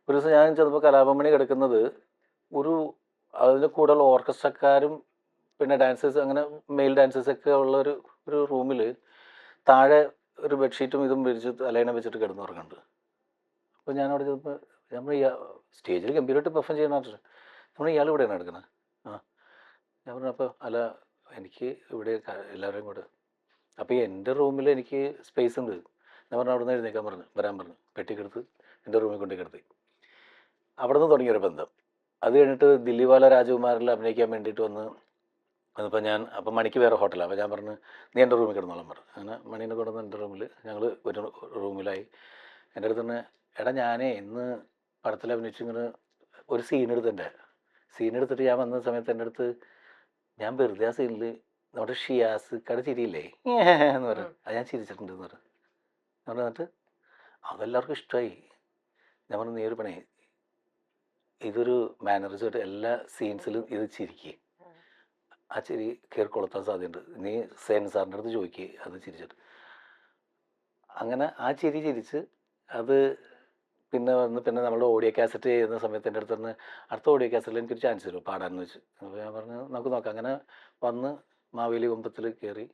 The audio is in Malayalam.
ഒരു ദിവസം ഞാൻ ചെന്നപ്പോൾ കലാഭവൻ കിടക്കുന്നത് ഒരു അതിൻ്റെ കൂടെയുള്ള ഓർക്കസ്ട്രക്കാരും പിന്നെ ഡാൻസേഴ്സ് അങ്ങനെ മെയിൽ ഡാൻസേഴ്സൊക്കെ ഉള്ള ഒരു റൂമിൽ താഴെ ഒരു ബെഡ്ഷീറ്റും ഇതും വിരിച്ച് തലേണ വെച്ചിട്ട് കിടന്നുറങ്ങുന്നുണ്ട്. അപ്പോൾ ഞാനവിടെ ചെന്നപ്പോൾ നമ്മൾ സ്റ്റേജിൽ ഗംഭീരമായിട്ട് പെർഫോം ചെയ്യണം. നമ്മൾ ഇയാൾ ഇവിടെയാണ് കിടക്കുന്നത്. ആ ഞാൻ പറഞ്ഞു അപ്പോൾ അല്ല എനിക്ക് ഇവിടെ എല്ലാവരെയും കൂടെ അപ്പോൾ എൻ്റെ റൂമിൽ എനിക്ക് സ്പേസ് ഉണ്ട്. ഞാൻ പറഞ്ഞു അവിടെ നിന്ന് എഴുന്നേക്കാൻ പറഞ്ഞു വരാൻ പറഞ്ഞു പെട്ടിക്കെടുത്ത് എൻ്റെ റൂമിൽ കൊണ്ടു കിടത്തി. അവിടെ നിന്ന് തുടങ്ങിയൊരു ബന്ധം. അത് കഴിഞ്ഞിട്ട് ദില്ലിവാല രാജകുമാരിൽ അഭിനയിക്കാൻ വേണ്ടിയിട്ട് അതിപ്പോൾ അപ്പം മണിക്ക് വേറെ ഹോട്ടലാണ്. അപ്പോൾ ഞാൻ പറഞ്ഞു നീ എൻ്റെ റൂമിൽ കിടന്നോളാൻ പറഞ്ഞു. അങ്ങനെ മണീനെ കൊണ്ടുവന്ന് എൻ്റെ റൂമിൽ ഞങ്ങൾ ഒരു റൂമിലായി. എൻ്റെ അടുത്ത് തന്നെ എടാ ഞാനേ ഇന്ന് പടത്തിൽ അഭിനയിച്ചു ഇങ്ങനെ ഒരു സീൻ എടുത്തിട്ട് ഞാൻ വന്ന സമയത്ത് എൻ്റെ അടുത്ത് ഞാൻ വെറുതെ ആ സീനിൽ നമ്മുടെ ഷിയാസ് കട ചിരിയില്ലേ എന്ന് പറഞ്ഞു അത് ഞാൻ ചിരിച്ചിട്ടുണ്ട് എന്ന് പറഞ്ഞു. എന്നിട്ട് അതെല്ലാവർക്കും ഇഷ്ടമായി. ഞാൻ പറഞ്ഞു നീ ഒരു പണി ഇതൊരു മാനറിസമായിട്ട് എല്ലാ സീൻസിലും ഇത് ചിരിക്കുക. ആ ചിരി കയറി കൊളുത്താൻ സാധ്യതയുണ്ട്. നീ സേൻ സാറിൻ്റെ അടുത്ത് ചോദിക്കുക അത് ചിരിച്ചിട്ട്. അങ്ങനെ ആ ചിരി ചിരിച്ച് അത് പിന്നെ നമ്മുടെ ഓഡിയോ കാസറ്റ് ചെയ്യുന്ന സമയത്ത് എൻ്റെ അടുത്ത് തന്നെ അടുത്ത ഓഡിയോ കാസറ്റിൽ എനിക്കൊരു ചാൻസ് തരും പാടാമെന്ന് വെച്ച്. അപ്പോൾ ഞാൻ പറഞ്ഞു നമുക്ക് നോക്കാം. അങ്ങനെ വന്ന് മാവേലി കുമ്പത്തിൽ കയറി